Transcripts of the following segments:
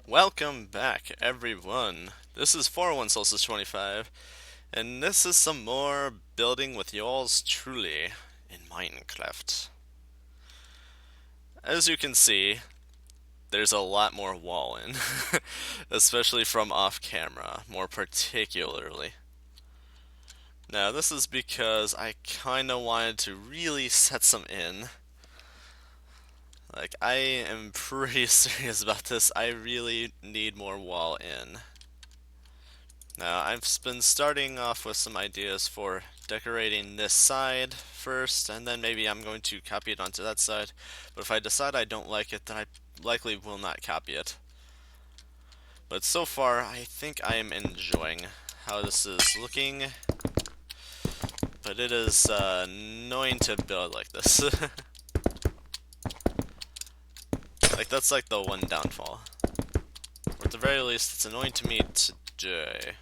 Welcome back, everyone. This is 401 Solstice 25, and this is some more building with yours truly in Minecraft. As you can see, there's a lot more walling, especially from off camera, more particularly. Now, this is because I kinda wanted to really set some in. Like, I am pretty serious about this. I really need more wall in. Now, I've been starting off with some ideas for decorating this side first, and then maybe I'm going to copy it onto that side. But if I decide I don't like it, then I likely will not copy it. But so far, I think I am enjoying how this is looking. But it is annoying to build like this. Like, that's like the one downfall. Or at the very least, it's annoying to me today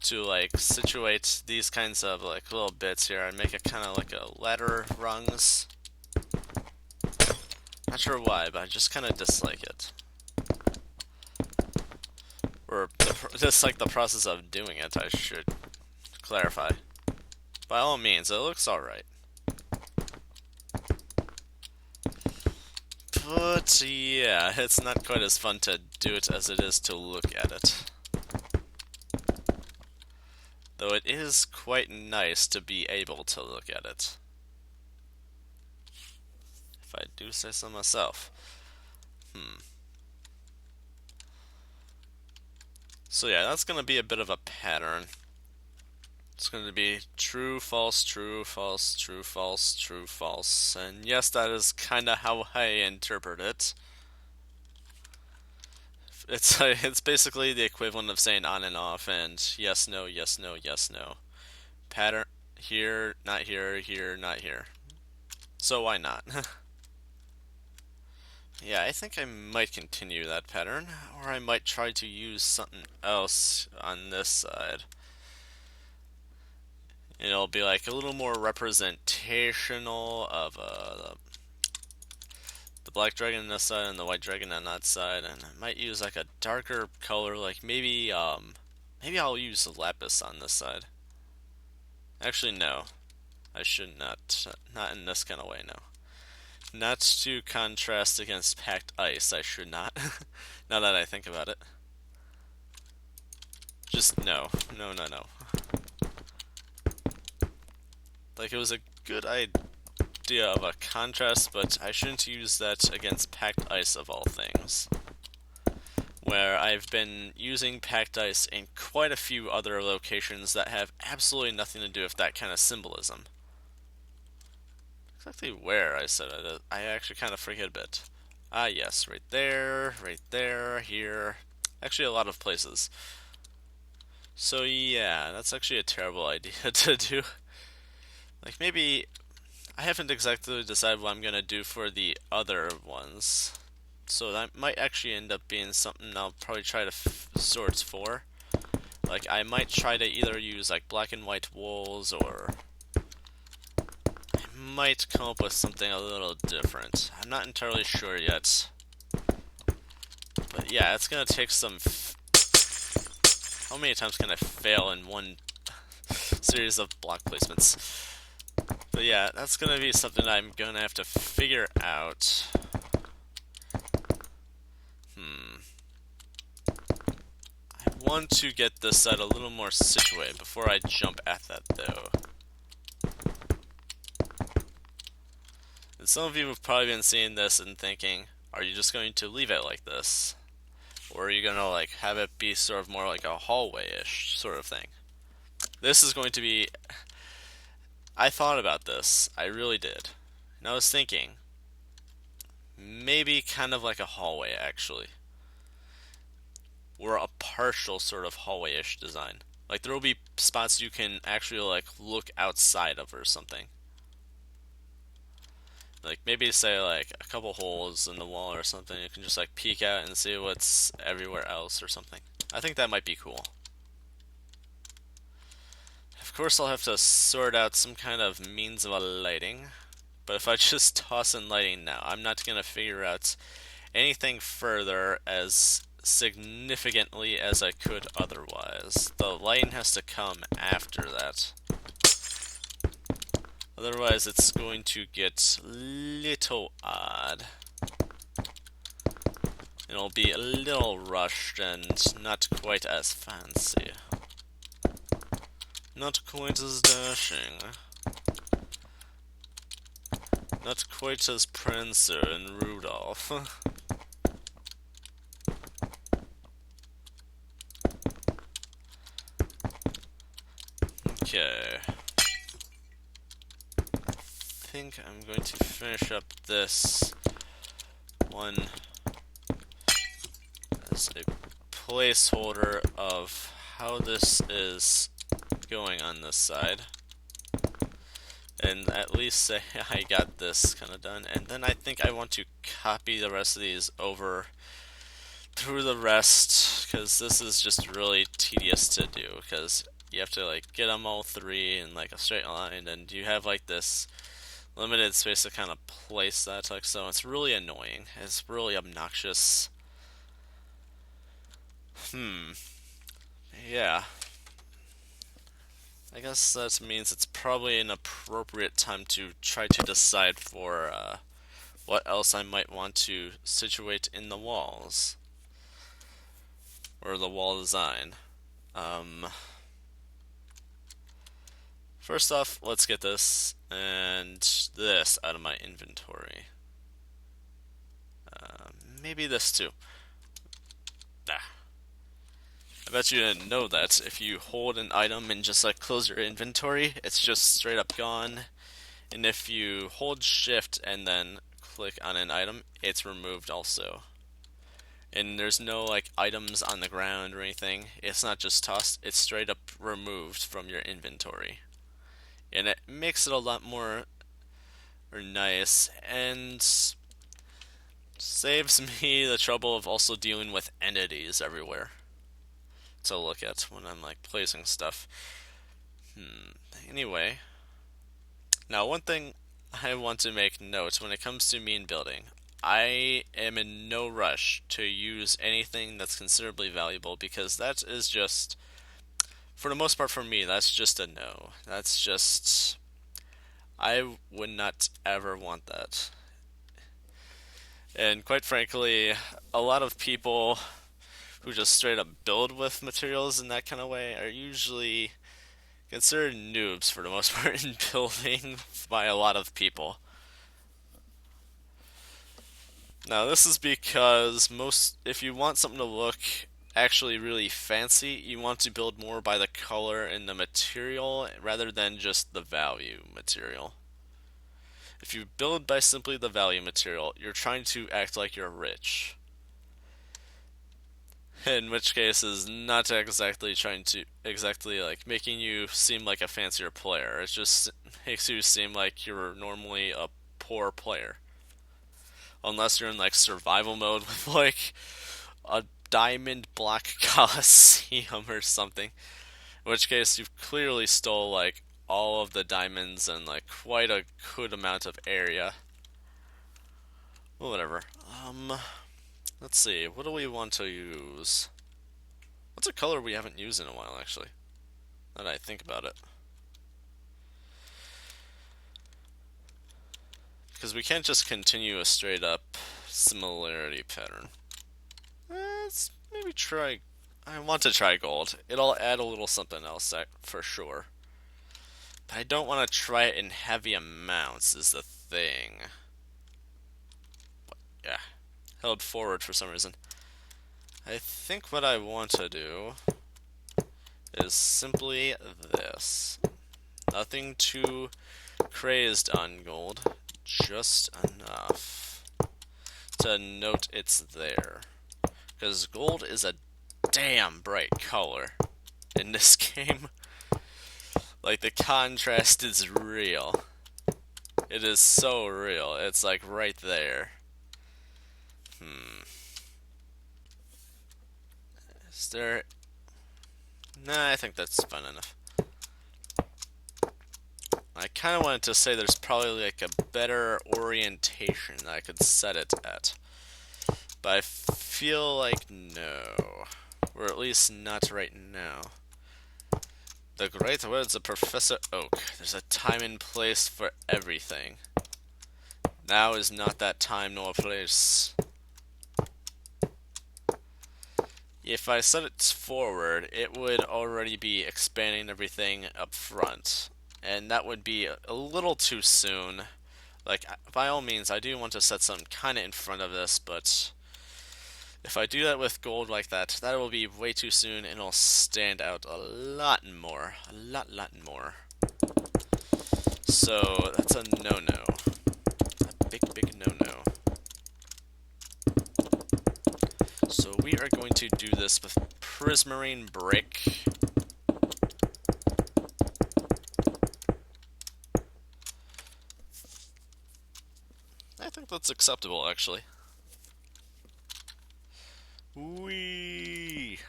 to like situate these kinds of like little bits here and make it kind of like a ladder rungs. Not sure why, but I just kind of dislike it. Or just like the process of doing it, I should clarify. By all means, it looks alright. But yeah, it's not quite as fun to do it as it is to look at it. Though it is quite nice to be able to look at it. If I do say so myself. So yeah, that's going to be a bit of a pattern. It's going to be true, false, true, false, true, false, true, false. And yes, that is kind of how I interpret it. It's basically the equivalent of saying on and off and yes, no, yes, no, yes, no. Pattern here, not here, here, not here. So why not? Yeah, I think I might continue that pattern, or I might try to use something else on this side. It'll be like a little more representational of the black dragon on this side and the white dragon on that side, and I might use like a darker color, like maybe I'll use lapis on this side. Actually, no, I should not. Not in this kind of way, no. Not to contrast against packed ice, I should not. Now that I think about it. Just no. No, no, no. Like, it was a good idea of a contrast, but I shouldn't use that against packed ice of all things. Where I've been using packed ice in quite a few other locations that have absolutely nothing to do with that kind of symbolism. Exactly where I said it, I actually kind of forget a bit. Ah, yes, right there, here. Actually, a lot of places. So, yeah, that's actually a terrible idea to do. Like, maybe I haven't exactly decided what I'm gonna do for the other ones. So that might actually end up being something I'll probably try to sort for. Like, I might try to either use like black and white wools, or I might come up with something a little different. I'm not entirely sure yet. But yeah, it's gonna take some. How many times can I fail in one series of block placements? But yeah, that's gonna be something I'm gonna have to figure out. I want to get this side a little more situated before I jump at that, though. And some of you have probably been seeing this and thinking, are you just going to leave it like this? Or are you gonna like have it be sort of more like a hallway-ish sort of thing? This is going to be. I thought about this. I really did. And I was thinking, maybe kind of like a hallway, actually. Or a partial sort of hallway-ish design. Like, there will be spots you can actually like look outside of or something. Like, maybe say like a couple holes in the wall or something. You can just like peek out and see what's everywhere else or something. I think that might be cool. Of course, I'll have to sort out some kind of means of lighting. But if I just toss in lighting now, I'm not gonna figure out anything further as significantly as I could otherwise. The lighting has to come after that. Otherwise, it's going to get little odd. It'll be a little rushed and not quite as fancy. Not quite as dashing. Not quite as Prancer and Rudolph. Okay. I think I'm going to finish up this one as a placeholder of how this is going on this side. And at least say I got this kind of done. And then I think I want to copy the rest of these over through the rest, because this is just really tedious to do, because you have to like get them all three in like a straight line, and you have like this limited space to kind of place that, like so. It's really annoying. It's really obnoxious. Yeah. I guess that means it's probably an appropriate time to try to decide for what else I might want to situate in the walls. Or the wall design. First off, let's get this and this out of my inventory. Maybe this too. Ah. I bet you didn't know that if you hold an item and just like close your inventory, it's just straight up gone. And if you hold shift and then click on an item, it's removed also. And there's no like items on the ground or anything. It's not just tossed, it's straight up removed from your inventory. And it makes it a lot more nice and saves me the trouble of also dealing with entities everywhere to look at when I'm like placing stuff. Anyway, now one thing I want to make note when it comes to mean building, I am in no rush to use anything that's considerably valuable, because that is just, for the most part for me, that's just a no. That's just, I would not ever want that. And quite frankly, a lot of people who just straight up build with materials in that kind of way are usually considered noobs for the most part in building by a lot of people. Now, this is because if you want something to look actually really fancy, you want to build more by the color and the material rather than just the value material. If you build by simply the value material, you're trying to act like you're rich. In which case is not exactly trying to like making you seem like a fancier player. It just makes you seem like you're normally a poor player. Unless you're in like survival mode with like a diamond block coliseum or something. In which case you've clearly stole like all of the diamonds and like quite a good amount of area. Well, whatever. Let's see, what do we want to use? What's a color we haven't used in a while, actually? Now that I think about it. Because we can't just continue a straight up similarity pattern. Let's maybe try. I want to try gold. It'll add a little something else for sure. But I don't want to try it in heavy amounts, is the thing. But, yeah. Held forward for some reason. I think what I want to do is simply this. Nothing too crazed on gold, just enough to note it's there. Because gold is a damn bright color in this game. Like, the contrast is real. It is so real. It's like right there. Is there... Nah, I think that's fun enough. I kind of wanted to say there's probably like a better orientation that I could set it at. But I feel like no. Or at least not right now. The great words of Professor Oak. There's a time and place for everything. Now is not that time nor place. If I set it forward, it would already be expanding everything up front. And that would be a little too soon. Like, by all means, I do want to set something kind of in front of this, but if I do that with gold like that, that will be way too soon and it'll stand out a lot more. A lot more. So, that's a no-no. A big no-no. So we are going to do this with prismarine brick. I think that's acceptable, actually. Whee!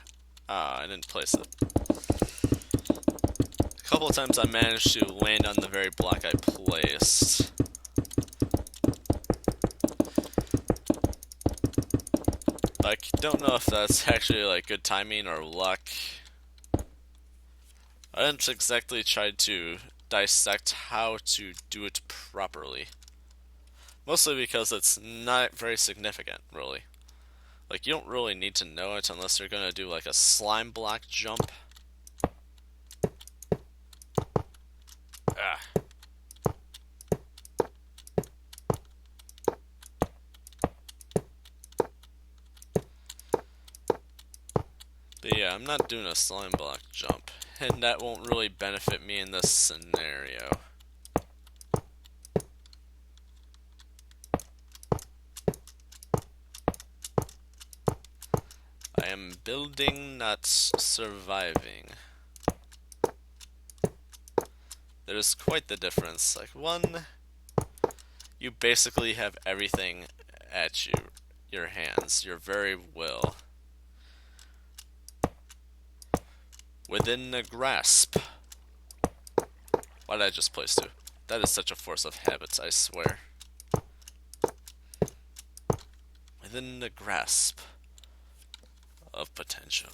Ah, I didn't place it. A couple of times I managed to land on the very block I placed. I don't know if that's actually like good timing or luck. I didn't exactly try to dissect how to do it properly. Mostly because it's not very significant, really. Like, you don't really need to know it unless you're gonna do like a slime block jump. Ah. But yeah, I'm not doing a slime block jump, and that won't really benefit me in this scenario. I am building, not surviving. There's quite the difference. Like, one, you basically have everything at your hands, your very will. Within the grasp. Why did I just place two? That is such a force of habit, I swear. Within the grasp of potential.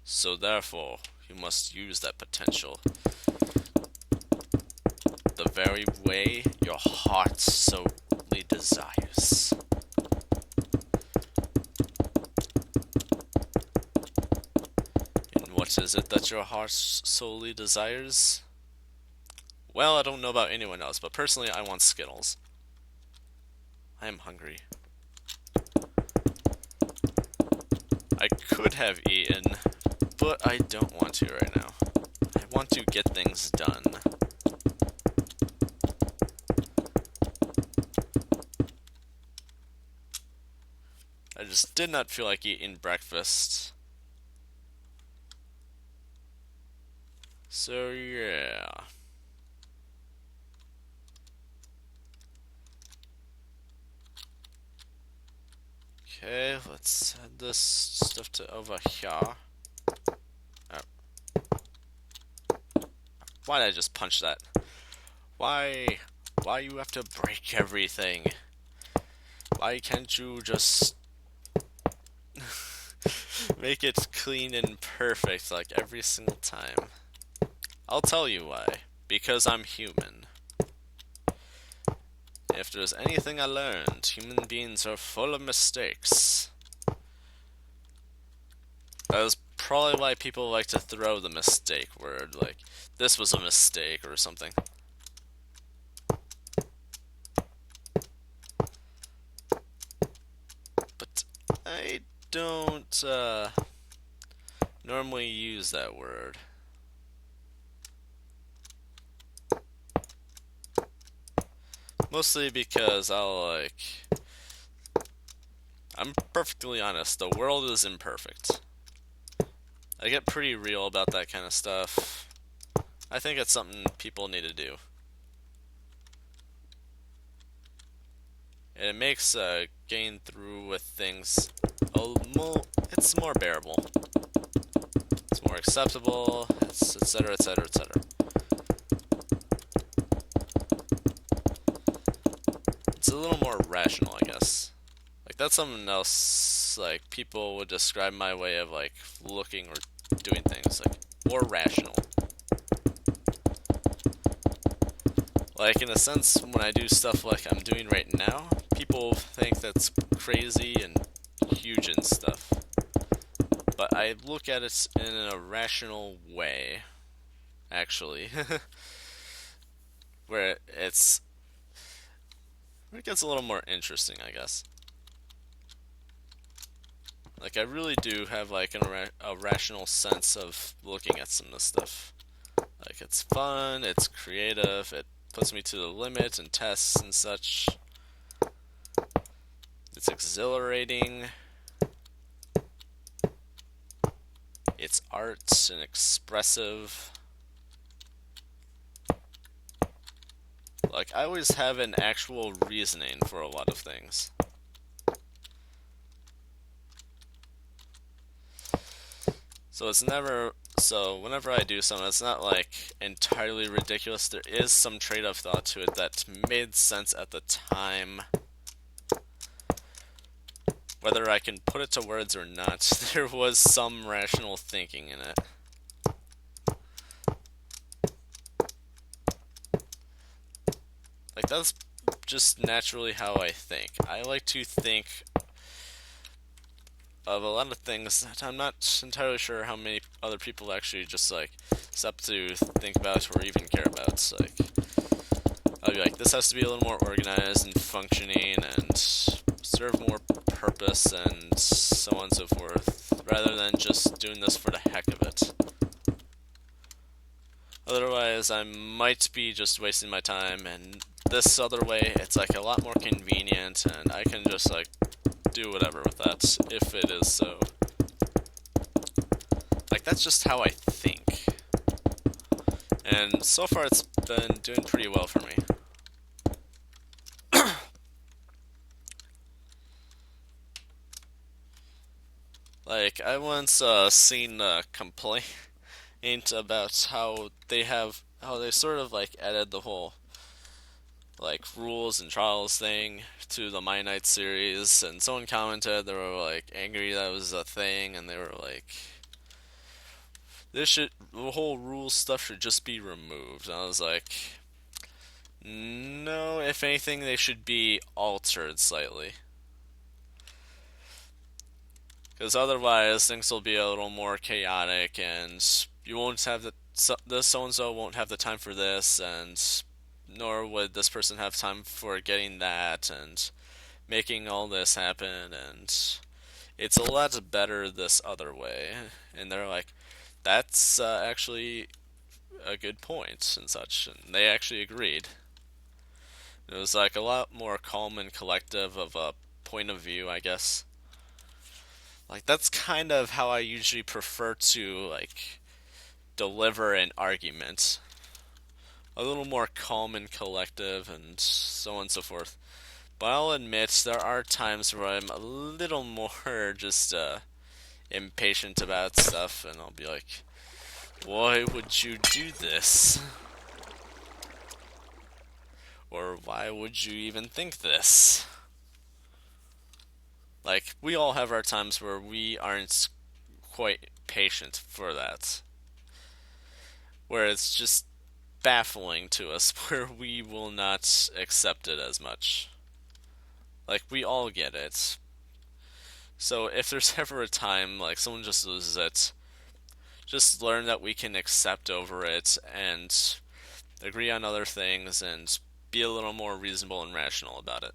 So therefore, you must use that potential the very way your heart solely desires. And what is it that your heart solely desires? Well, I don't know about anyone else, but personally I want Skittles. I am hungry. I could have eaten, but I don't want to right now. I want to get things done. I just did not feel like eating breakfast. So yeah. Okay, let's send this stuff to over here. Oh. Why did I just punch that? Why? Why you have to break everything? Why can't you just make it clean and perfect like every single time? I'll tell you why. Because I'm human. If there's anything I learned, human beings are full of mistakes. That is probably why people like to throw the mistake word, like, this was a mistake or something. But I don't normally use that word. Mostly because I'm perfectly honest, the world is imperfect. I get pretty real about that kind of stuff. I think it's something people need to do. And it makes getting through with things it's more bearable. It's more acceptable, etc, etc, etc. It's a little more rational, I guess. Like, that's something else like people would describe my way of like looking or doing things like more rational. Like in a sense, when I do stuff like I'm doing right now, people think that's crazy and huge and stuff. But I look at it in a rational way, actually, where it gets a little more interesting, I guess. Like I really do have like a rational sense of looking at some of this stuff. Like it's fun, it's creative, it puts me to the limit and tests and such. It's exhilarating. It's art and expressive. Like I always have an actual reasoning for a lot of things. So it's never so whenever I do something, it's not like entirely ridiculous. There is some trade-off thought to it that made sense at the time. Whether I can put it to words or not, there was some rational thinking in it. Like that's just naturally how I think. I like to think of a lot of things that I'm not entirely sure how many other people actually just like stop to think about or even care about. Like I'll be like, this has to be a little more organized and functioning and serve more purpose and so on and so forth, rather than just doing this for the heck of it. Otherwise, I might be just wasting my time, and this other way, it's like a lot more convenient, and I can just like do whatever with that, if it is so. Like, that's just how I think. And so far, it's been doing pretty well for me. Like, I once seen a complaint about how they sort of like added the whole like rules and trials thing to the Ianite series, and someone commented they were like angry that was a thing, and they were like, the whole rules stuff should just be removed. And I was like, no, if anything, they should be altered slightly. Because otherwise, things will be a little more chaotic, and you won't have this so and so won't have the time for this, and nor would this person have time for getting that, and making all this happen, and it's a lot better this other way. And they're like, that's actually a good point, and such, and they actually agreed. It was like a lot more calm and collective of a point of view, I guess. Like that's kind of how I usually prefer to like deliver an argument. A little more calm and collective and so on and so forth. But I'll admit there are times where I'm a little more just impatient about stuff, and I'll be like, why would you do this? Or why would you even think this? Like, we all have our times where we aren't quite patient for that. Where it's just baffling to us, where we will not accept it as much. Like, we all get it. So, if there's ever a time, like, someone just loses it, just learn that we can accept over it and agree on other things and be a little more reasonable and rational about it.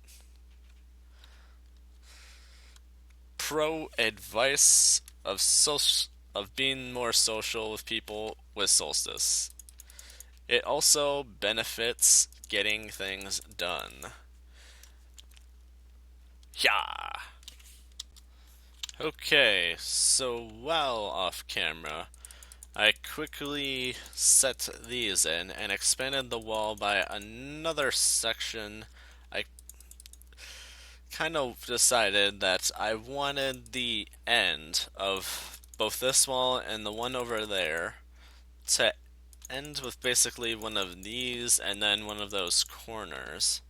Pro advice of being more social with people with Solstice. It also benefits getting things done. Yeah. Okay, so while off camera, I quickly set these in and expanded the wall by another section. I kind of decided that I wanted the end of both this wall and the one over there to end with basically one of these and then one of those corners.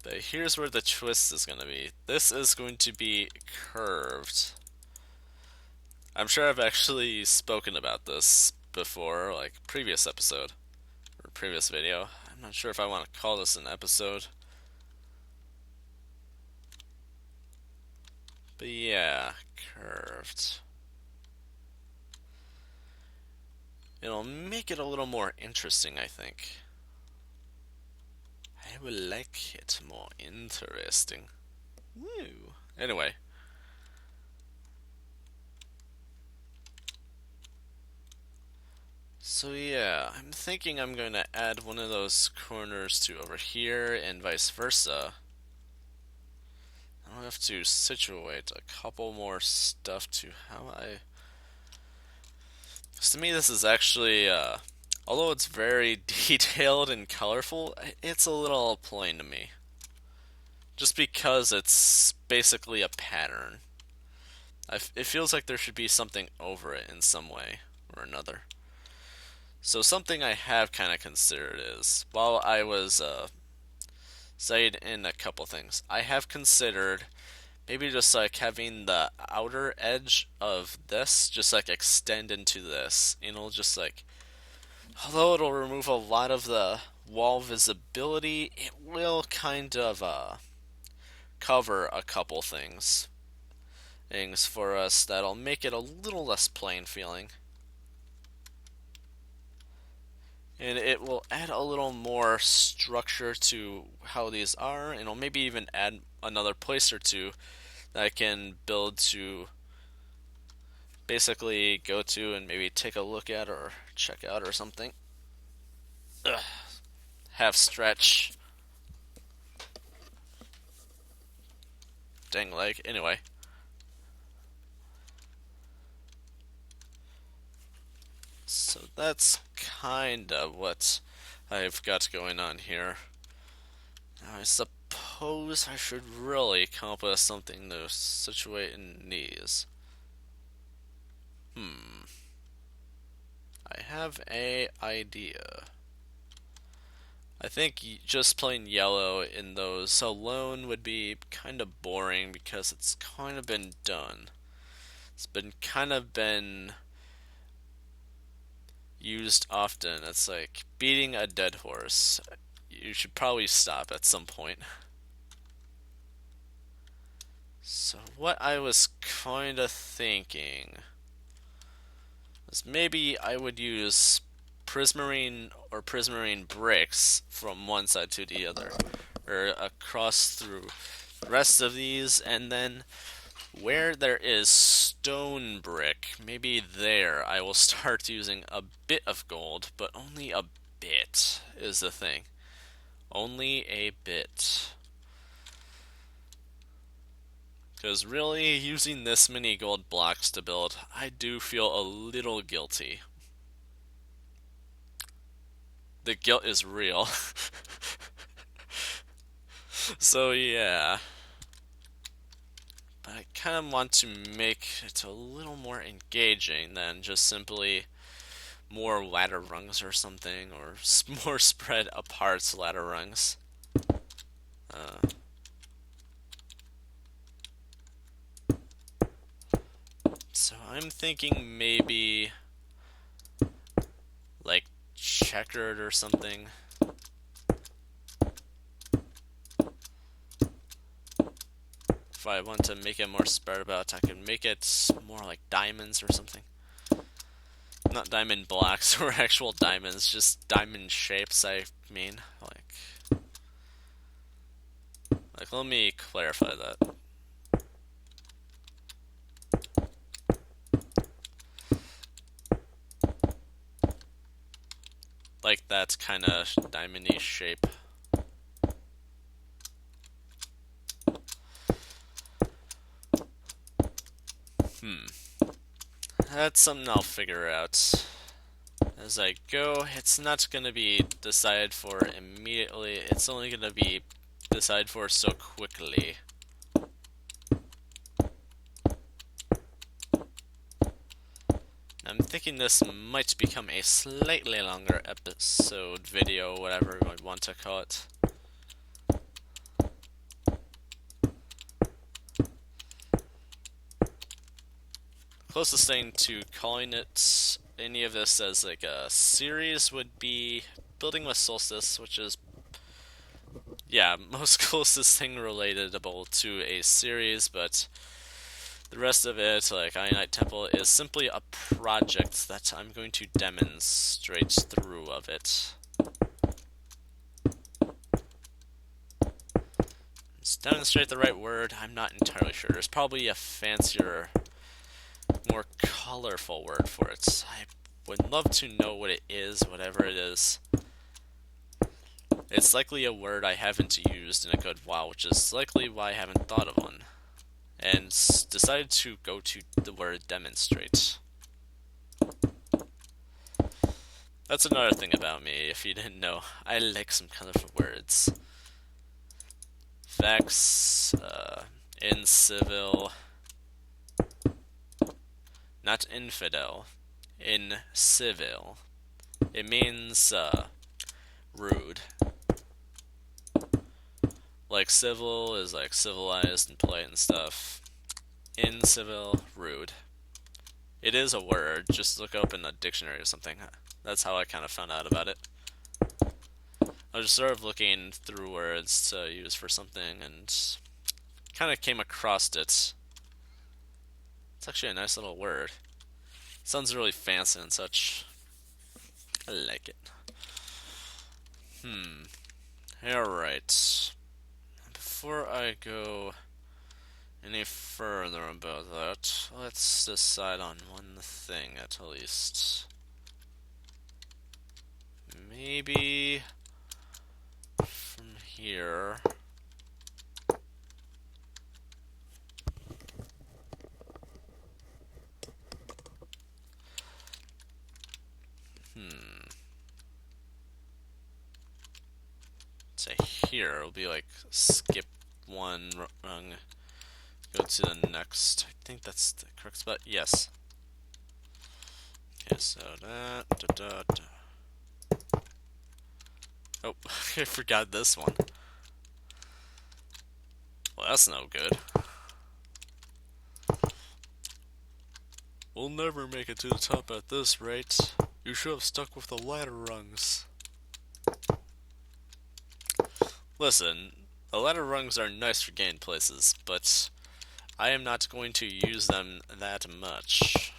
But here's where the twist is going to be. This is going to be curved. I'm sure I've actually spoken about this before, like previous episode or previous video. I'm not sure if I want to call this an episode. But yeah, curved. It'll make it a little more interesting, I think. I will like it more interesting. Woo. Anyway. So yeah, I'm thinking I'm going to add one of those corners to over here and vice versa. I'll have to situate a couple more stuff to how I... Because to me this is actually, although it's very detailed and colorful, it's a little plain to me. Just because it's basically a pattern. It feels like there should be something over it in some way or another. So something I have kind of considered is, while I was saying in a couple things, I have considered maybe just like having the outer edge of this just like extend into this. And it'll just like, although it'll remove a lot of the wall visibility, it will kind of cover a couple things for us that'll make it a little less plain feeling. And it will add a little more structure to how these are, and it'll maybe even add another place or two that I can build to basically go to and maybe take a look at or check out or something. Ugh. Half stretch. Dang leg. Anyway. So that's kind of what I've got going on here. Now I suppose I should really come up with something to situate in these. I have a idea. I think just plain yellow in those alone would be kind of boring because it's kind of been done. It's been kind of been used often. It's like beating a dead horse. You should probably stop at some point. So what I was kind of thinking was maybe I would use prismarine or prismarine bricks from one side to the other, or across through the rest of these, and then where there is stone brick, maybe there I will start using a bit of gold, but only a bit is the thing. Only a bit. Because really, using this many gold blocks to build, I do feel a little guilty. The guilt is real. So yeah. But I kind of want to make it a little more engaging than just simply more ladder rungs or something, or more spread apart ladder rungs. So I'm thinking maybe like checkered or something. If I want to make it more spread about, I can make it more like diamonds or something. Not diamond blocks or actual diamonds, just diamond shapes, I mean. Like let me clarify that. Like that kind of diamond-y shape. That's something I'll figure out as I go. It's not going to be decided for immediately. It's only going to be decided for so quickly. I'm thinking this might become a slightly longer episode, video, whatever you want to call it. closest thing to calling it any of this as like a series would be building with Solstice, which is, yeah, most closest thing relatable to a series, but the rest of it, like Ianite Temple, is simply a project that I'm going to demonstrate through of it. Is demonstrate the right word? I'm not entirely sure. There's probably a fancier, more colorful word for it. I would love to know what it is, whatever it is. It's likely a word I haven't used in a good while, which is likely why I haven't thought of one. And decided to go to the word demonstrate. That's another thing about me, if you didn't know. I like some colorful words. Vex, incivil, not infidel, incivil. It means, rude. Like civil is like civilized and polite and stuff. Incivil, rude. It is a word, just look up in a dictionary or something. That's how I kind of found out about it. I was just sort of looking through words to use for something and kind of came across it. It's actually a nice little word. It sounds really fancy and such. I like it. Alright. Before I go any further about that, let's decide on one thing at least. Maybe from here. Say here, it'll be like skip one rung, go to the next. I think that's the correct spot. Yes. Okay, so that. Oh, I forgot this one. Well, that's no good. We'll never make it to the top at this rate. You should have stuck with the ladder rungs. Listen, the ladder rungs are nice for getting places, but I am not going to use them that much.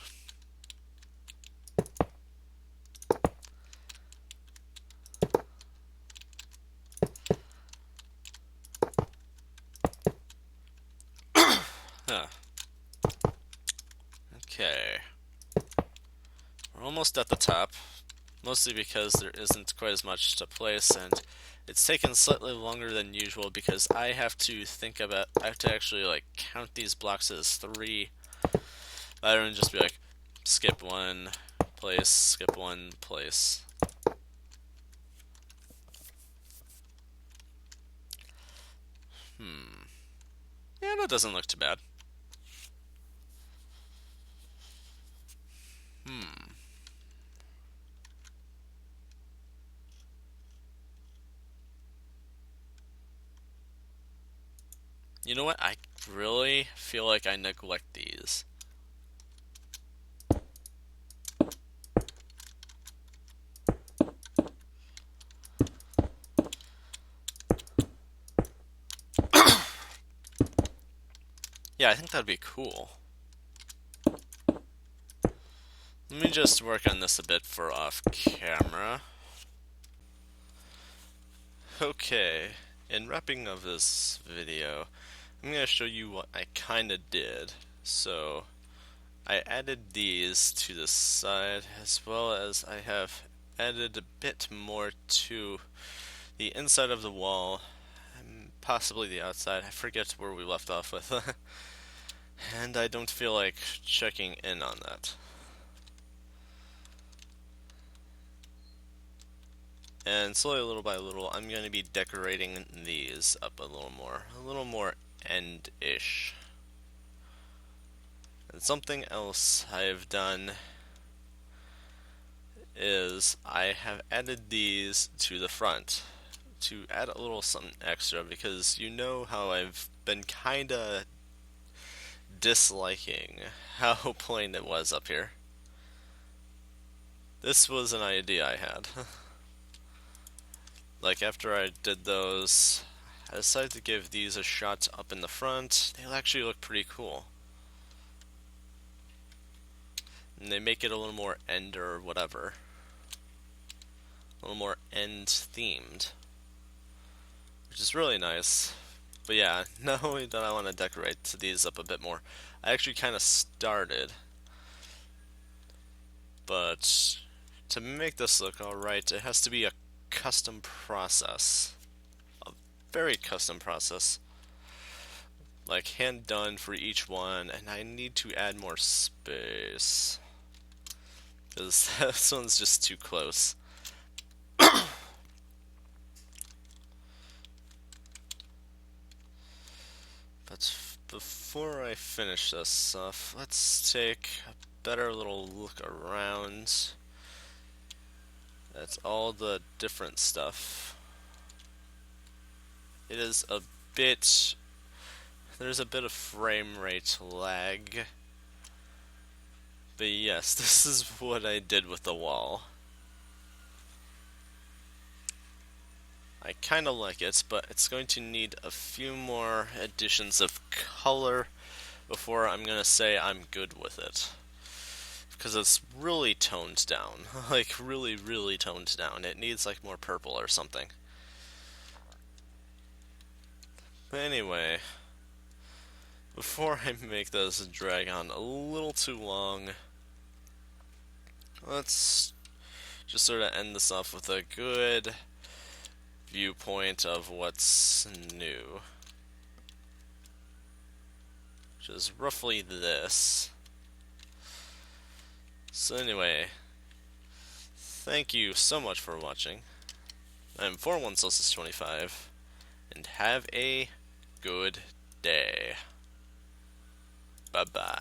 Huh. Okay. We're almost at the top, mostly because there isn't quite as much to place, and it's taken slightly longer than usual because I have to actually like count these blocks as 3, rather than just be like, skip one place, skip one place. Yeah, that doesn't look too bad. You know what? I really feel like I neglect these. Yeah, I think that'd be cool. Let me just work on this a bit for off camera. Okay, in wrapping of this video, I'm going to show you what I kinda did. So, I added these to the side, as well as I have added a bit more to the inside of the wall, and possibly the outside. I forget where we left off with. And I don't feel like checking in on that. And slowly, little by little, I'm going to be decorating these up a little more end-ish. And something else I've done is I have added these to the front to add a little something extra, because you know how I've been kinda disliking how plain it was up here. This was an idea I had. Like, after I did those, I decided to give these a shot up in the front. They actually look pretty cool. And they make it a little more end or whatever. A little more end themed. Which is really nice. But yeah, now that I want to decorate these up a bit more. I actually kind of started. But to make this look alright, it has to be a custom process. A very custom process. Like hand done for each one, and I need to add more space. Because this one's just too close. But before I finish this stuff, let's take a better little look around. That's all the different stuff. It is a bit... There's a bit of frame rate lag. But yes, this is what I did with the wall. I kinda like it, but it's going to need a few more additions of color before I'm gonna say I'm good with it. Because it's really toned down. Like, really, really toned down. It needs, like, more purple or something. But anyway, before I make this drag on a little too long, let's just sort of end this off with a good viewpoint of what's new. Which is roughly this. So anyway, thank you so much for watching. I'm 41 Solstice 25, and have a good day. Bye bye.